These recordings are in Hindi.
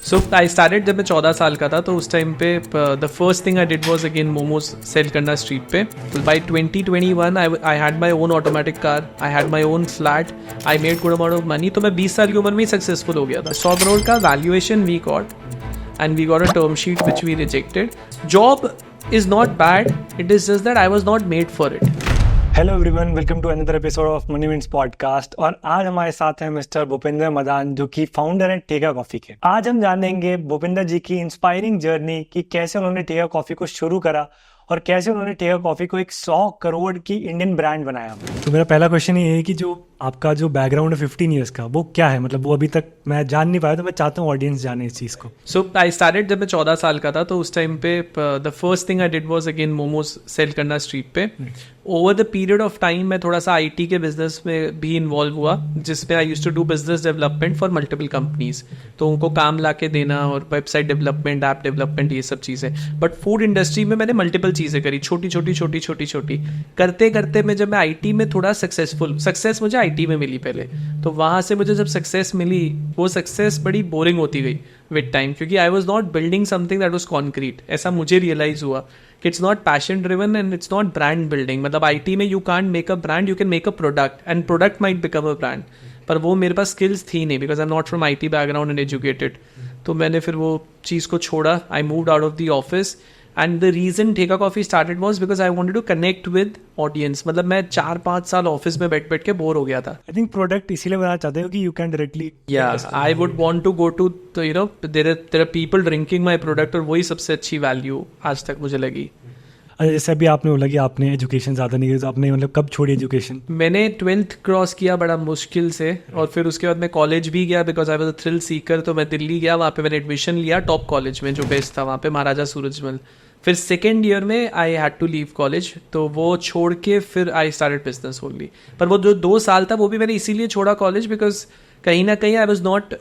सो आई स्टार्टेड जब मैं 14 साल का था, तो उस टाइम पे the first thing I did was again momos sell करना स्ट्रीट पे. By 2021 I had my own automatic car, I had my own flat, I made good amount of money. तो मैं 20 साल की उम्र में ही सक्सेसफुल हो गया था. 100 करोड़ का valuation we got and we got a term sheet which we rejected. Job is not bad, it is just that I was not made for it. Hello everyone, welcome to another episode of Money Wins podcast. और आज हमारे साथ हैं मिस्टर भूपिंदर मदान, जो कि फाउंडर हैं टेका कॉफी के. आज हम जानेंगे भूपिंदर जी की इंस्पायरिंग जर्नी कि कैसे उन्होंने टेका कॉफी को शुरू करा और कैसे उन्होंने टेका कॉफी को एक 100 करोड़ की इंडियन ब्रांड बनाया. तो मेरा पहला क्वेश्चन ये है कि जो आपका जो बैकग्राउंड है 15 ईयर्स का, वो क्या है? मतलब वो अभी तक मैं जान नहीं पाया, तो मैं चाहता हूँ ऑडियंस जाने इस चीज़ को. सो आई स्टार्टेड जब मैं 14 साल का था, तो उस टाइम पे the first thing I did was again momos sell करना स्ट्रीट पे. Over the period of time मैं थोड़ा सा आईटी के बिजनेस में भी इन्वॉल्व हुआ, जिसमें I used to do business development for multiple companies. तो उनको काम ला के देना और वेबसाइट डेवलपमेंट, ऐप डेवलपमेंट, ये सब चीज़ें. बट फूड इंडस्ट्री में मैंने मल्टीपल चीज़ें करी, छोटी छोटी करते करते मैं जब मैं आईटी में थोड़ा सक्सेस मुझे आईटी में मिली पहले. तो वहाँ से मुझे जब सक्सेस मिली, वो सक्सेस बड़ी बोरिंग होती गई विद टाइम, क्योंकि I was not building something that was concrete. ऐसा मुझे रियलाइज हुआ कि it's not passion driven and it's not brand building. मतलब आईटी में you can't make a brand, you can make a product and product might become a brand. पर वो मेरे पास स्किल्स थी नहीं, because I am not from IT background and educated. तो मैंने फिर वो चीज़ को छोड़ा. I moved out of the office. And the reason Theka coffee started was because I wanted to connect with audience. मतलब मैं 4-5 साल ऑफिस में बैठ के बोर हो गया था. आई थिंक प्रोडक्ट इसीलिए बनाना चाहते हो कि you can directly, I would want to go to, you know, there are people drinking my product, और वही सबसे अच्छी वैल्यू आज तक मुझे लगी. जैसे अभी आपने बोला कि आपने एजुकेशन ज़्यादा नहीं की, तो आपने मतलब कब छोड़ी एजुकेशन? मैंने 12th क्रॉस किया बड़ा मुश्किल से, और फिर उसके बाद मैं कॉलेज भी गया because I was a thrill Sikar. तो मैं दिल्ली गया, वहाँ पे मैंने एडमिशन लिया टॉप कॉलेज में जो बेस्ट था वहाँ पे, महाराजा सूरजमल. फिर सेकेंड ईयर में I had to leave college, तो वो छोड़ के फिर आई स्टार्टेड बिजनेस ओनली. पर वो जो 2 साल था वो भी मैंने इसीलिए छोड़ा कॉलेज, बिकॉज कहीं ना कहीं I was not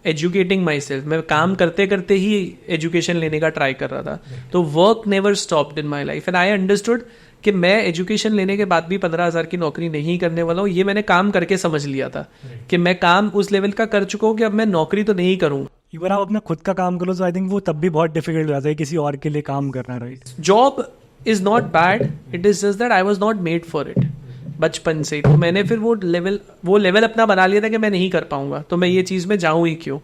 educating my self. मैं काम करते करते ही एजुकेशन लेने का ट्राई कर रहा था. तो work never stopped in my life and I understood कि मैं एजुकेशन लेने के बाद भी 15,000 की नौकरी नहीं करने वाला हूँ. ये मैंने काम करके समझ लिया था कि मैं काम उस लेवल का कर चुका हूँ कि अब मैं नौकरी तो नहीं करूँगा. अगर आप अपना खुद का काम करो तो आई थिंक वो तब भी बहुत डिफिकल्ट हो जाता है किसी और के लिए काम करना, right? Job is not bad, it is just that I was not made for it. बचपन से तो मैंने फिर वो लेवल अपना बना लिया था कि मैं नहीं कर पाऊंगा, तो मैं ये चीज़ में जाऊँ ही क्यों.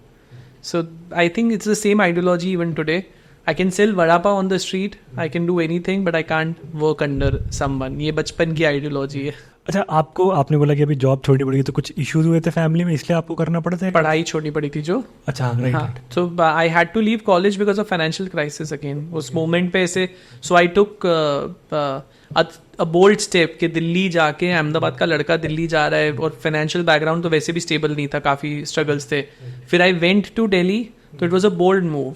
So I think it's the same ideology even today. I can sell vada pav on the street, I can do anything, but I can't work under someone. ये बचपन की आइडियोलॉजी है. अच्छा, आपने बोला कि अभी जॉब छोड़नी पड़ी, तो कुछ इश्यूज हुए थे फैमिली में, इसलिए आपको करना पड़ा था? पढ़ाई छोड़नी पड़ी थी जो. अच्छा, right. So I had to leave college because of financial crisis again. उस मोमेंट पे ऐसे, सो आई टुक अ बोल्ड स्टेप कि दिल्ली जाके, अहमदाबाद का लड़का दिल्ली जा रहा है, और फाइनेंशियल बैकग्राउंड तो वैसे भी स्टेबल नहीं था, काफ़ी स्ट्रगल्स थे. फिर I went to Delhi, so it was a bold move.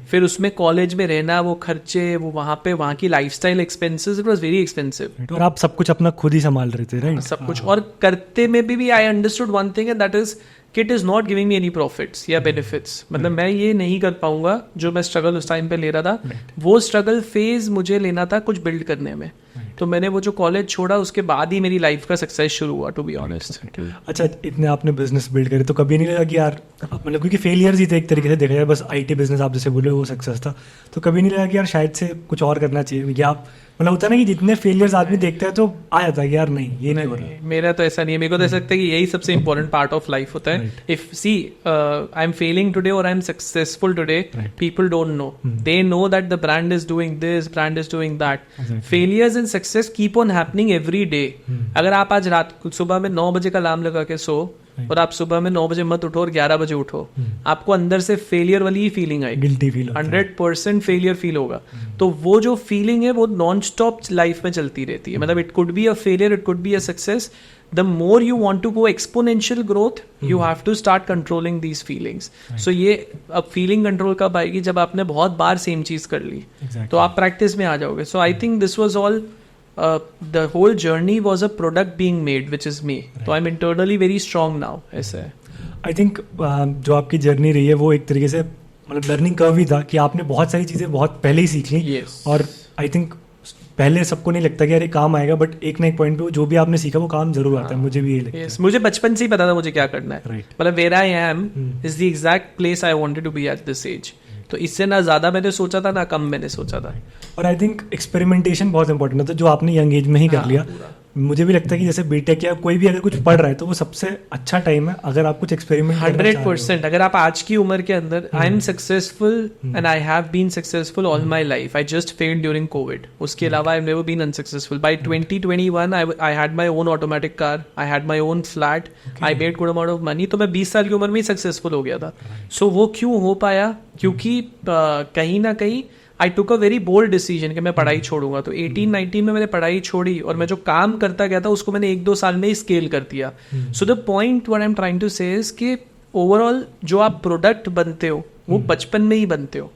फिर उसमें कॉलेज में रहना, वो खर्चे, वो वहाँ की lifestyle expenses, it was very expensive. और आप सब कुछ अपना खुद ही संभाल रहे थे, राइट? सब कुछ. और करते में भी I understood one thing and that is कि it is not giving me any profits या बेनिफिट्स. मतलब मैं ये नहीं कर पाऊंगा जो मैं स्ट्रगल उस टाइम पे ले रहा था. वो स्ट्रगल फेज मुझे लेना था कुछ बिल्ड करने में. तो मैंने वो जो कॉलेज छोड़ा, उसके बाद ही मेरी लाइफ का सक्सेस शुरू हुआ, टू बी ऑनेस्ट. अच्छा, इतने आपने बिजनेस बिल्ड करे, तो कभी नहीं लगा कि यार, मतलब क्योंकि फेलियर्स ही थे एक तरीके से देखा जाए, बस आईटी बिजनेस आप जैसे बोले वो सक्सेस था, तो कभी नहीं लगा कि यार शायद से कुछ और करना चाहिए? या मतलब होता है ना कि जितने फेलियर्स आदमी देखते हैं तो आ जाता है कि यार नहीं, ये नहीं हो रहा. मेरा तो ऐसा नहीं है. मेरे को तो ऐसा लगता है कि यही सबसे इंपॉर्टेंट पार्ट ऑफ लाइफ होता है. If see I am failing today और I am successful today, people don't know. They know that the brand is doing this, brand is doing that. Failures and success keep on happening every day. अगर आप आज सुबह में 9 बजे का अलार्म लगा के सो, और आप सुबह में 9 बजे मत उठो और 11 बजे उठो, आपको अंदर से फेलियर वाली ही फीलिंग आएगी, गिल्टी फील, 100% फेलियर फील होगा. तो वो जो फीलिंग है वो नॉन स्टॉप लाइफ में चलती रहती है. मतलब it could be a failure, it could be a success. The more you want to go exponential growth, you have to start controlling these feelings. So ये अब feeling control कब आएगी? जब आपने बहुत बार सेम चीज कर ली, तो आप प्रैक्टिस में आ जाओगे. So I think this was all. The whole journey was a product being made, which is me. So I'm internally very strong now. ऐसा है. I think जो आपकी जर्नी रही है वो एक तरीके से मतलब लर्निंग कर्व ही था कि आपने बहुत सारी चीज़ें बहुत पहले ही सीख ली. Yes. और आई थिंक पहले सबको नहीं लगता कि यार ये काम आएगा, बट एक ना एक पॉइंट पे जो भी आपने सीखा वो काम जरूर आता है, मुझे भी ये लगता है। Yes, मुझे बचपन से ही पता था मुझे क्या करना है। Right. मतलब where I am is the exact place I wanted to be at this age. तो इससे ना ज्यादा मैंने सोचा था ना कम मैंने सोचा था। और आई थिंक एक्सपेरिमेंटेशन बहुत इंपॉर्टेंट होता है, जो आपने यंग एज में ही कर लिया। मुझे भी लगता है कि जैसे बीटेक या कोई भी अगर कुछ पढ़ रहा है तो वो सबसे अच्छा टाइम है अगर आप कुछ एक्सपेरिमेंट 100%। अगर आप आज की उम्र के अंदर I am successful and I have been successful all my life, I just failed during Covid, उसके अलावा I never been unsuccessful. By 2021 I had my own automatic car, I had my own flat, I made good amount of money. तो मैं 20 साल की उम्र में ही सक्सेसफुल हो गया था। सो वो क्यों हो पाया? क्योंकि कहीं ना कहीं आई टुक अ वेरी बोल्ड डिसीजन कि मैं पढ़ाई छोड़ूंगा। तो 18-19 में मैंने पढ़ाई छोड़ी और मैं जो काम करता गया था उसको मैंने 1-2 साल में ही स्केल कर दिया। So the point what I am trying to say is कि ओवरऑल जो आप प्रोडक्ट बनते हो वो बचपन में ही बनते हो।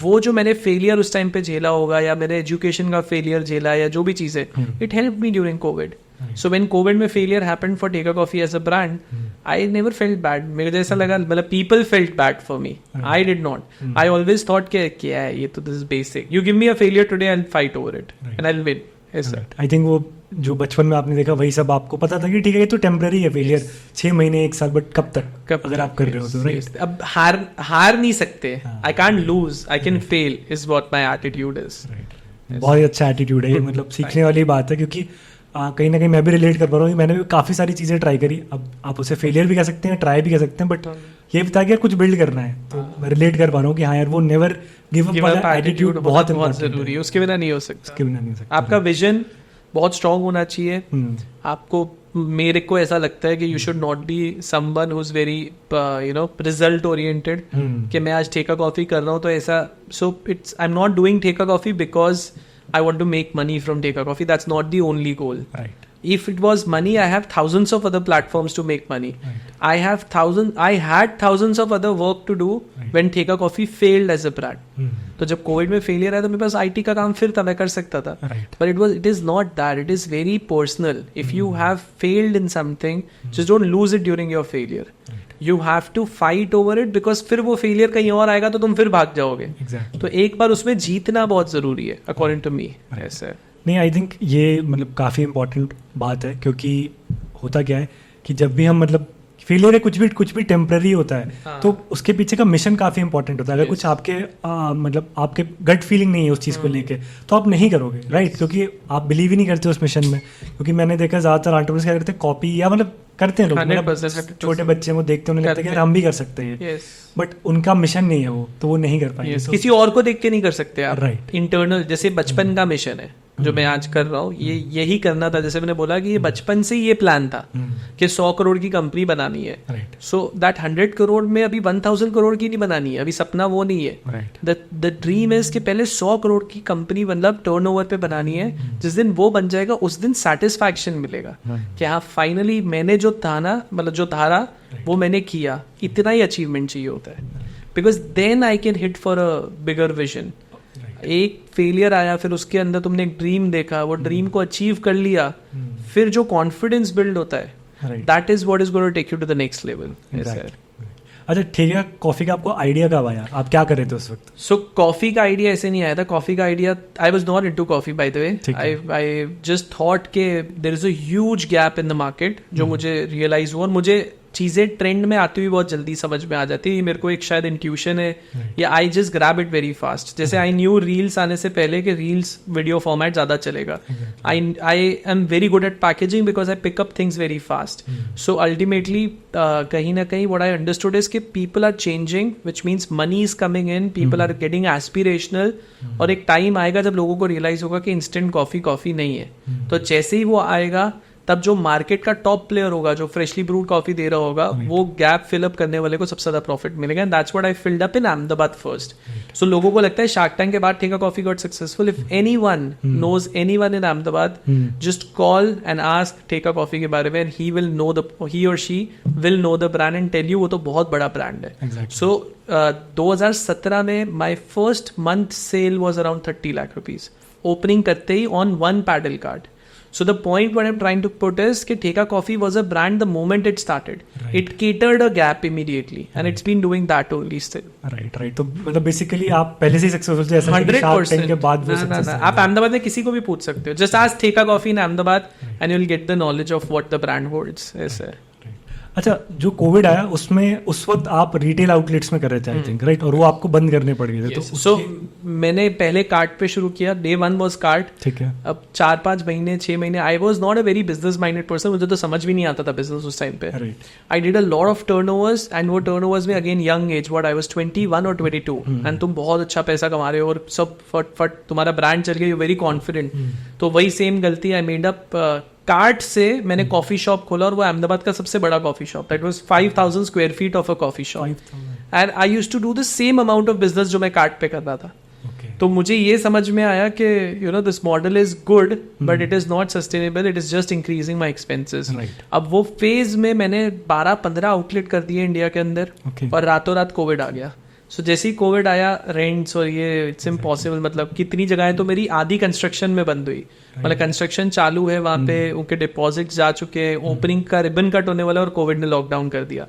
वो जो मैंने फेलियर उस टाइम पे झेला होगा या मेरे एजुकेशन का फेलियर झेला या जो भी चीज़ें, it help me during Covid. So when COVID में failure happened for Teka Coffee as a brand, I never felt bad. मेरे जैसा लगा, मतलब people felt bad for me. I did not. I always thought कि क्या है ये तो, this is basic. You give me a failure today, I'll fight over it and I'll win. Yes sir. I think वो जो बचपन में आपने देखा वही सब आपको पता था कि ठीक है ये तो टेम्पररी है फेलियर, 6 महीने 1 साल, बट कब तक अगर आप कर रहे हो तो राइट। अब हार नहीं सकते। I can't lose, I can fail is what my attitude is. बहुत ही अच्छा एटीट्यूड है ये, मतलब सीखने वाली बात है, क्योंकि कहीं ना कहीं मैं भी रिलेट कर पा रहा हूँ। मैंने भी काफ़ी सारी चीज़ें ट्राई करी। अब आप उसे फेलियर भी कह सकते हैं, ट्राई भी कह सकते हैं, बट ये बता कि यार कुछ बिल्ड करना है तो मैं रिलेट कर पा रहा हूँ कि हाँ यार वो नेवर गिव अप वाला एटीट्यूड बहुत जरूरी है, उसके बिना नहीं हो सकता। उसके बिना नहीं हो सकता। आपका विजन बहुत स्ट्रांग होना चाहिए। आपको, मेरे को ऐसा लगता है कि you should not be someone who is very result oriented कि मैं आज ठेका कॉफी कर रहा हूँ तो ऐसा। So it's, I am not doing Theka coffee because I want to make money from Teka Coffee. That's not the only goal. Right. If it was money, I have thousands of other platforms to make money. Right. I had thousands of other work to do when Teka Coffee failed as a brand. तो जब कोविड में फेलियर आया तो मेरे पास IT का काम फिर था, मैं कर सकता था। But it is not that. It is very personal. If you have failed in something, just don't lose it during your failure. You have to fight over it because फिर वो फेलियर कहीं और आएगा तो तुम फिर भाग जाओगे। तो एक बार उसमें जीतना बहुत जरूरी है अकॉर्डिंग टू मी। ऐसे नहीं, आई थिंक ये मतलब काफ़ी इंपॉर्टेंट बात है, क्योंकि होता क्या है कि जब भी हम मतलब फेलियर है कुछ भी टेम्पररी होता है तो उसके पीछे का मिशन काफ़ी इंपॉर्टेंट होता है। अगर कुछ आपके मतलब आपके गट फीलिंग नहीं है उस चीज़ को लेके तो आप नहीं करोगे, राइट? क्योंकि आप बिलीव ही नहीं करते उस मिशन में। क्योंकि मैंने देखा ज़्यादातर एंटरप्रेन्योर्स क्या करते हैं, कॉपी या मतलब करते हैं लोग, मतलब छोटे बच्चे वो देखते हैं उन्हें लगता है कि हम भी कर सकते हैं, बट उनका मिशन नहीं है वो, तो वो नहीं कर पाएंगे। किसी और को देख के नहीं कर सकते आप, राइट? इंटरनल, जैसे बचपन का मिशन है जो मैं आज कर रहा हूँ, ये यही करना था। जैसे मैंने बोला कि ये बचपन से ये प्लान था कि 100 करोड़ की कंपनी बनानी है। सो दैट 100 करोड़ में अभी 1000 करोड़ की नहीं बनानी है, अभी सपना वो नहीं है। द ड्रीम इज कि पहले 100 करोड़ की कंपनी मतलब टर्नओवर पे बनानी है। जिस दिन वो बन जाएगा उस दिन सेटिस्फैक्शन मिलेगा कि हाँ फाइनली मैंने जो था ना, मतलब जो था वो मैंने किया। इतना ही अचीवमेंट चाहिए होता है, because then I can hit for a bigger vision. एक फेलियर आया, फिर उसके अंदर तुमने एक ड्रीम देखा, वो ड्रीम को अचीव कर लिया, फिर जो कॉन्फिडेंस बिल्ड होता है, that is what is going to take you to the next level. अच्छा, ठेका कॉफी का आपको आइडिया कब आया? आप क्या कर रहे थे उस वक्त? सो कॉफी का आइडिया ऐसे नहीं आया था। कॉफी का idea, I was not into coffee by the way. I just thought के there is a huge gap in the market, जो मुझे रियलाइज हुआ। और मुझे चीज़ें ट्रेंड में आती हुई बहुत जल्दी समझ में आ जाती है। मेरे को एक शायद इंट्यूशन है या I just grab it very fast. जैसे आई न्यू रील्स आने से पहले कि रील्स वीडियो फॉर्मेट ज़्यादा चलेगा। I am very good at packaging because I pick up things very fast. So ultimately कहीं ना कहीं व्हाट आई अंडरस्टूड इज कि people are changing, which means money is coming in, people are getting aspirational. और एक टाइम आएगा जब लोगों को रियलाइज होगा कि इंस्टेंट कॉफ़ी नहीं है। तो जैसे ही वो आएगा तब जो मार्केट का टॉप प्लेयर होगा, जो फ्रेशली ब्रूड कॉफी दे रहा होगा, वो गैप फिलअप करने वाले को सबसे ज्यादा प्रॉफिट मिलेगा। And that's what I filled up in Ahmedabad first. So लोगों को लगता है शार्क टैंक के बाद Theka coffee got successful. If anyone knows anyone in Ahmedabad, just call and ask Theka coffee के बारे में, he will know the, he और she will know the brand and tell you वो तो बहुत बड़ा ब्रांड है। सो 2017 में my first month sale was around 30 lakh rupees, opening करते ही on 1 pedal cart. So the point what I'm trying to put is कि ठेका coffee was a brand the moment it started. Right. It catered a gap immediately and it's been doing that only still. Right तो मतलब बेसिकली आप पहले से ही सक्सेसफुल थे, ऐसा नहीं कि Shark Tank के बाद वो ना, सक्सेस आप अहमदाबाद में किसी को भी पूछ सकते हो, जस्ट आज ठेका coffee in Ahmedabad and you will get the knowledge of what the brand holds. ऐसे अच्छा, जो कोविड आया उसमें उस वक्त आप रिटेल आउटलेट्स में कर रहे थे आई थिंक, राइट, और वो आपको बंद करने पड़ गए थे. तो सो मैंने पहले कार्ट पे शुरू किया. Day 1 was cart. ठीक है. अब 4-5 महीने 6 महीने आई was not a very business minded person. मुझे तो समझ भी नहीं आता था बिजनेस उस टाइम पे. I did a lot of turnovers and वो टर्नओवर्स में again young age, what I was 21 और 22 एंड तुम बहुत अच्छा पैसा कमा रहे हो और सब फट तुम्हारा ब्रांड चल गया, यू वेरी कॉन्फिडेंट. तो वही सेम गलती आई मेड अप. कार्ट से मैंने कॉफी शॉप खोला और वो अहमदाबाद का सबसे बड़ा coffee shop. That was 5000 square feet of a coffee shop and I used to do the same amount of business जो मैं कार्ट पे कर रहा था. तो मुझे ये समझ में आया कि you know this model is good but it is not sustainable, it is just increasing my expenses. अब वो फेज में मैंने 12-15 आउटलेट कर दिए इंडिया के अंदर और रातों रात कोविड आ गया. सो जैसे ही कोविड आया रेंट्स और ये इट्स इम्पॉसिबल. मतलब कितनी जगहें तो मेरी आधी कंस्ट्रक्शन में बंद हुई. मतलब कंस्ट्रक्शन चालू है वहाँ पे, उनके डिपॉजिट जा चुके हैं, ओपनिंग का रिबन कट होने वाला और कोविड ने लॉकडाउन कर दिया.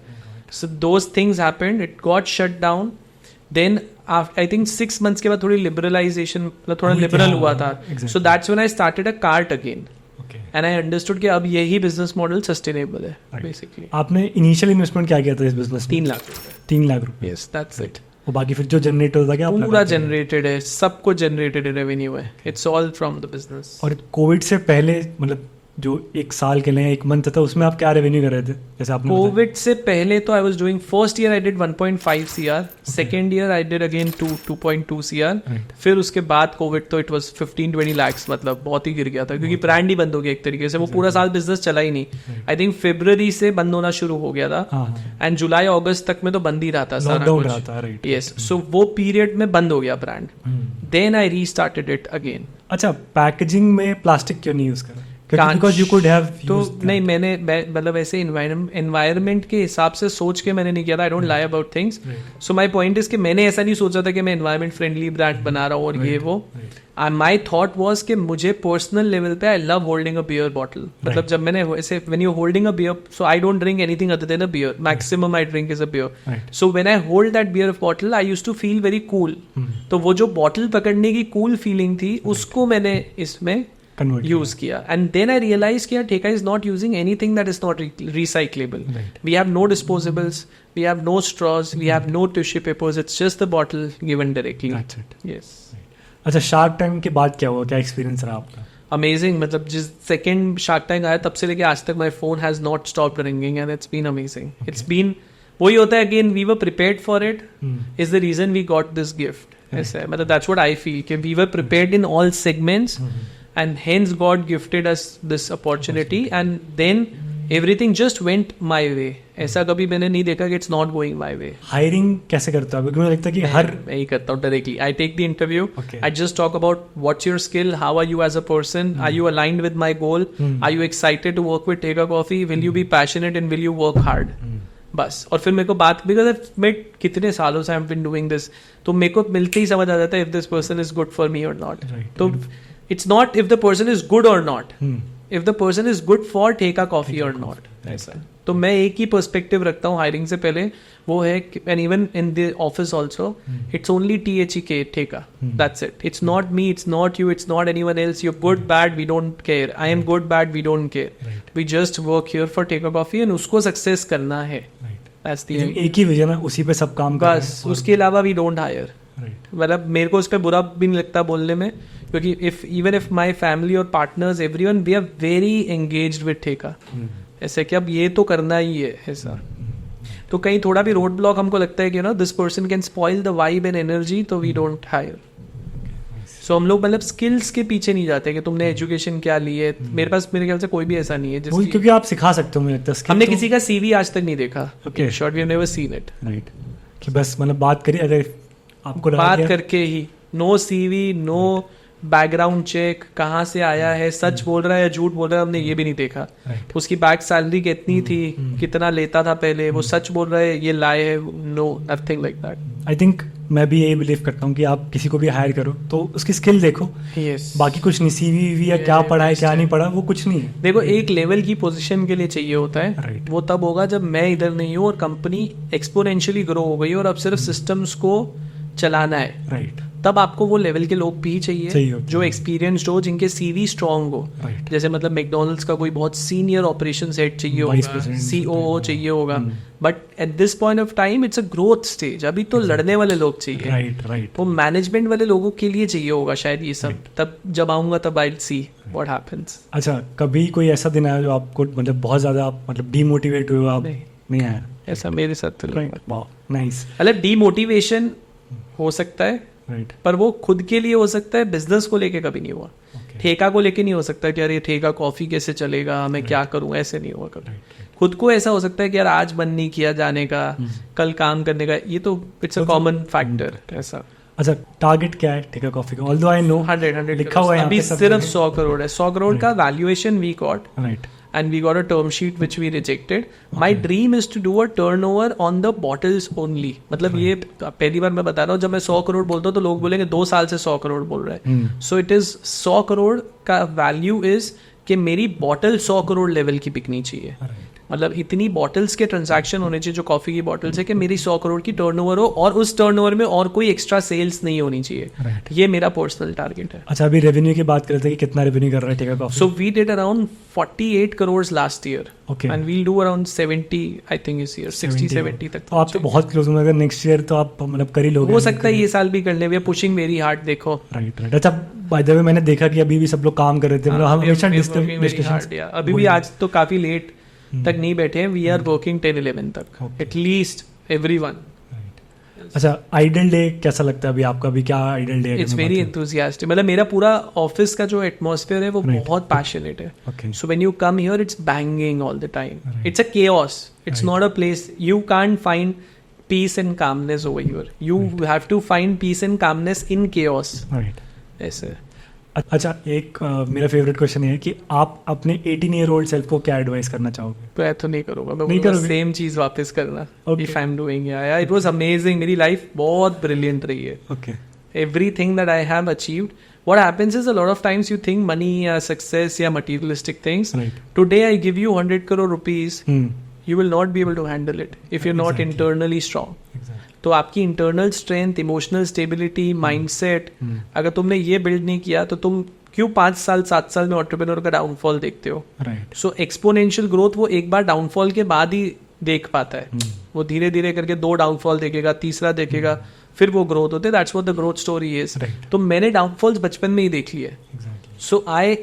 So those things happened, it got shut down. Then I think 6 months के बाद थोड़ी लिबरलाइजेशन, मतलब थोड़ा लिबरल हुआ था. So that's when I started a cart again and I understood कि अब यही बिजनेस मॉडल सस्टेनेबल है बेसिकली. आपने इनिशियल इन्वेस्टमेंट क्या किया था इस बिजनेस में? 3 लाख. 3 लाख रुपए. Yes, that's it. वो बाकी फिर जो जनरेट होता क्या पूरा जनरेटेड है, सब कुछ जनरेटेड रेवेन्यू है. It's all from the business. और कोविड से पहले मतलब जो 1 साल के लिए 1 मंथ था उसमें आप क्या रेवेन्यू कर रहे थे? जैसे आपने कोविड से पहले तो I was doing, first year I did 1.5 CR, second year I did again 2.2 CR. फिर उसके बाद कोविड तो इट वाज 15-20 lakhs. मतलब बहुत ही गिर गया था क्योंकि ब्रांड ही बंद हो गया एक तरीके से. वो पूरा साल बिजनेस चला ही नहीं. आई थिंक फरवरी से बंद होना शुरू हो गया था एंड जुलाई अगस्त तक में तो बंद ही रहा था सारा कुछ. यस, सो वो पीरियड में बंद हो गया brand. Then I restarted it again. अच्छा, पैकेजिंग में प्लास्टिक क्यों नहीं यूज करा? Because you could have तो नहीं, मैंने मतलब ऐसे एनवायरनमेंट के हिसाब से सोच के मैंने नहीं किया था. I don't lie about things. So my point is कि मैंने ऐसा नहीं सोचा था कि मैं एनवायरमेंट फ्रेंडली ब्रांड बना रहा हूँ और ये वो. माई थॉट वॉज कि मुझे पर्सनल लेवल पे I love holding a beer bottle. मतलब जब मैंने ऐसे when you holding a beer, so I don't drink anything other than a beer. Maximum I drink is a beer. So when I hold that beer bottle I used to feel very cool. तो वो जो बॉटल पकड़ने की कूल फीलिंग थी उसको मैंने इसमें यूज किया. एंड देन आई रियलाइज किया Theka is not using anything that is not recyclable. We have no disposables, we have no straws, we have no tissue papers. It's just the bottle given directly. Yes. अच्छा, शार्क टैंक के बाद क्या हुआ? क्या एक्सपीरियंस रहा आपका? अमेजिंग. मतलब जिस सेकंड शार्क टैंक आया तब से लेके आज तक my phone has not stopped ringing and it's been amazing. It's been, वही होता है again, we were prepared for it is the reason we got this gift. ऐसा मतलब दैट्स व्हाट आई फील कि we were prepared in all segments and hence God gifted us this opportunity and then everything just went my way. ऐसा कभी मैंने नहीं देखा कि it's not going my way. Hiring कैसे करते हो? क्योंकि मुझे लगता है कि मैं ही करता हूँ directly. I take the interview, I just talk about what's your skill, how are you as a person, are you aligned with my goal, are you excited to work with Tega Coffee, will you be passionate and will you work hard. बस. और फिर मेरे को बात, बिकॉज मैं कितने सालों से I have been doing this, तो मेरे को मिलते ही समझ आ जाता है if this person is good for me और नॉट. तो it's not if the person is good or not, if the person is good for Tega Coffee or not. ऐसा. तो मैं एक ही पर्सपेक्टिव रखता हूँ हायरिंग से पहले, वो है and even in the office also, it's only THEK, Tega. That's it. It's not me, it's not you, it's not anyone else. You're good, bad, we don't care. I am good, bad, we don't care. We just work here for Tega Coffee and उसको सक्सेस करना है. That's the एक ही विजन है, उसी पे सब काम करना है. बस, उसके अलावा we don't hire. मतलब मेरे को उस पर बुरा भी नहीं लगता बोलने में, क्योंकि इवन इफ माई फैमिली और partners everyone we are very engaged with Theka. ऐसे कि अब ये तो करना ही है ऐसा. तो कहीं थोड़ा भी रोड ब्लॉक हमको लगता है कि ना this person can spoil the vibe and energy, तो वी डोंट हायर. सो हम लोग मतलब स्किल्स के पीछे नहीं जाते कि तुमने एजुकेशन क्या ली है. मेरे पास मेरे ख्याल से कोई भी ऐसा नहीं है जिसकी, क्योंकि आप सिखा सकते हो. मुझे लगता है हमने किसी का सीवी आज तक नहीं देखा. Okay, short we have never seen it. Right, कि बस मतलब बात करिए, अगर आपको बात करके ही, no CV, no background check, कहाँ से आया है, सच बोल रहा है या झूठ बोल रहा है, हमने ये भी नहीं देखा. उसकी बैक सैलरी कितनी थी, कितना लेता था पहले, वो सच बोल रहा है, ये लाए है, no, nothing like that. I think मैं भी यही बिलीव करता हूँ कि आप किसी को भी हायर करो तो उसकी स्किल देखो, यस बाकी कुछ नहीं, सीवी या क्या पढ़ा है क्या नहीं पढ़ा वो कुछ नहीं है। देखो एक लेवल की पोजीशन के लिए चाहिए होता है Right. वो तब होगा जब मैं इधर नहीं हूँ और कंपनी एक्सपोनेंशियली ग्रो हो गई और अब सिर्फ सिस्टम्स को चलाना है, राइट तब आपको वो लेवल के लोग भी चाहिए चाहिए होते जो हैं। एक्सपीरियंस्ड हो, जिनके सीवी स्ट्रांग हो। राइट जैसे मतलब मैकडोनल्ड्स का कोई बहुत सीनियर ऑपरेशन हेड चाहिए Vice होगा, president सीओओ चाहिए होगा, hmm. But at this point of time it's a growth stage, अभी तो लड़ने वाले लोग चाहिए। राइट राइट वो मैनेजमेंट वाले लोगों के लिए चाहिए होगा शायद ये सब। Right. तब जब आऊंगा तब आई सी व्हाट हैपेंस। अच्छा, कभी कोई ऐसा दिन आया जो आपको मतलब बहुत ज्यादा आप मतलब डीमोटिवेट हुए, आप नहीं। नहीं आया? ऐसा मेरे साथ तो नहीं हुआ। Wow nice. मतलब डीमोटिवेशन हो सकता है राइट पर वो खुद के लिए हो सकता है, बिजनेस को लेके कभी नहीं हुआ। ठेका को लेके नहीं हो सकता कि यार ये ठेका कॉफी कैसे चलेगा, मैं क्या करूं, ऐसे नहीं हुआ कभी। खुद को ऐसा हो सकता है कि यार आज मन नहीं किया जाने का, कल काम करने का, ये तो इट्स अ कॉमन फैक्टर ऐसा। अच्छा, टारगेट क्या है ठेका कॉफी का? ऑल्दो आई नो 100 लिखा हुआ है यहाँ अभी पे सब सिर्फ जगह। 100 करोड़ है। 100 करोड़ का valuation we got right and we got a term sheet which we rejected. My dream is to do a turnover on the bottles only. मतलब ये पहली बार मैं बता रहा हूँ, जब मैं 100 करोड़ बोलता हूँ तो लोग बोलेंगे 2 साल से 100 करोड़ बोल रहा है। सो इट इज 100 करोड़ का वैल्यू इज कि मेरी बॉटल 100 करोड़ लेवल की बिकनी चाहिए। मतलब इतनी बॉटल्स के ट्रांजैक्शन होने चाहिए जो कॉफी की बॉटल्स है कि मेरी 100 करोड़ की टर्नओवर हो और उस टर्नओवर में और कोई एक्स्ट्रा सेल्स नहीं होनी चाहिए। Right. ये मेरा पर्सनल टारगेट है। अच्छा, अभी रेवेन्यू की बात करते हैं कि कितना रेवेन्यू कर रहा है ठेका coffee? So we did around 48 crores last year. Okay. And we'll do around 70, I think this year. 60-70 तक। तो आप तो बहुत क्लोज होंगे, अगर नेक्स्ट ईयर तो आप मतलब कर ही लोगे। हो सकता है ये साल भी कर ले। We are pushing very hard, देखो। Right right. अच्छा, बाय द वे मैंने देखा कि अभी भी सब लोग काम कर रहे थे, मतलब हम हमेशा डिस्कशन। अभी भी आज तो काफी लेट तक नहीं बैठे हैं। वी आर वर्किंग 10-11 तक एटलीस्ट एवरीवन। अच्छा, आइडल डे कैसा लगता है अभी आपका? अभी क्या आइडल डे है? It's very enthusiastic. मतलब मेरा पूरा ऑफिस का जो एटमॉस्फेयर है वो Right. बहुत पैशनेट है। Okay. So when you come here, it's banging all the time. Right. It's a chaos. It's Right. not a place. You can't find peace and calmness over here. You have to find peace and calmness in chaos. Right. ऐसे। अच्छा, एक मेरा फेवरेट क्वेश्चन है कि आप अपने 18-year-old सेल्फ को क्या एडवाइस करना चाहोगे? मैं तो नहीं करूंगा। मैं नहीं बोलूंगा करोगे? सेम चीज वापस करना। Okay. If I'm doing it, it was amazing. मेरी लाइफ बहुत ब्रिलियंट रही है। Okay Everything that I have achieved. What happens is a lot of times you think money या success या materialistic things. Right. Today I give you 100 crore rupees. You will not be able to handle it if you're not Exactly. internally strong. तो आपकी internal strength, emotional stability, mindset, अगर तुमने ये बिल्ड नहीं किया तो तुम क्यों 5 साल 7 साल में एंटरप्रेन्योर का डाउनफॉल देखते हो? राइट। सो एक्सपोनेंशियल ग्रोथ वो एक बार डाउनफॉल के बाद ही देख पाता है। वो धीरे धीरे करके 2 डाउनफॉल देखेगा, तीसरा देखेगा, फिर वो ग्रोथ होते। That's what the growth story is. Right. तो मैंने डाउनफॉल्स बचपन में ही देख लिए। सो आई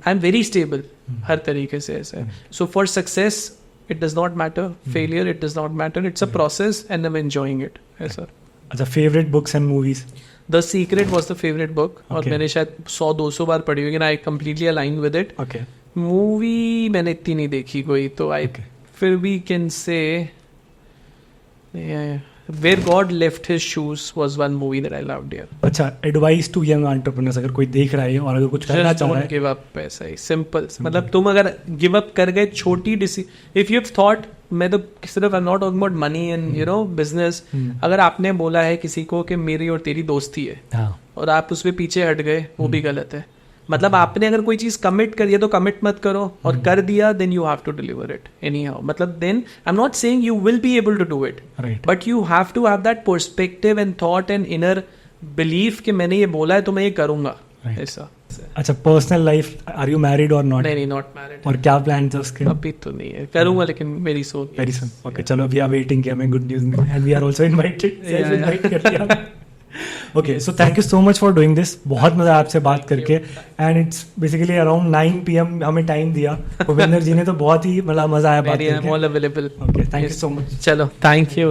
एम वेरी स्टेबल हर तरीके से ऐसे। So for success it does not matter, failure it does not matter, it's a process and I'm enjoying it ऐसा। अच्छा, favourite books and movies? The Secret was the favorite book और Okay. मैंने शायद 100-200 बार पढ़ी होगी। I completely aligned with it। Okay. Movie मैंने इतनी नहीं देखी कोई, तो आई Okay. फिर भी can say Where God Left His Shoes was one movie that I loved here। अच्छा, एडवाइस टू यंग एंटरप्रेन्योर्स, अगर कोई देख रहा है और अगर कुछ करना Just चाह रहा don't है? give up, ऐसा ही सिंपल। मतलब तुम अगर गिव अप कर गए छोटी इफ यू हैव थॉट, मैं तो सिर्फ आई am not talking about money and you know business. अगर आपने बोला है किसी को कि मेरी और तेरी दोस्ती है हाँ। और आप उसमें पीछे हट गए, वो भी गलत है। मतलब आपने अगर कोई चीज कमिट करी है तो कमिट मत करो, और कर दिया then you have to deliver it anyhow. मतलब then I am not saying you will be able to do it, Right. But you have to have that perspective and thought and inner belief कि मैंने ये बोला है तो मैं ये करूंगा। Right. ऐसा। अच्छा, personal life, are you married और नॉट? नहीं, नॉट मैरिड। और क्या प्लान है उसके? अभी तो नहीं है, करूंगा लेकिन मेरी सोच। Very soon. ओके, चलो अभी आप वेटिंग किया, मैं good news and we are also invited, self invite कर दिया। Okay, so thank you so much for doing this. बहुत मजा आया आपसे बात करके and it's basically around 9 PM हमें टाइम दिया भूपेंद्र जी ने, तो बहुत ही मतलब मजा आया बात करके। All available. Okay, thank you so much. चलो, थैंक यू।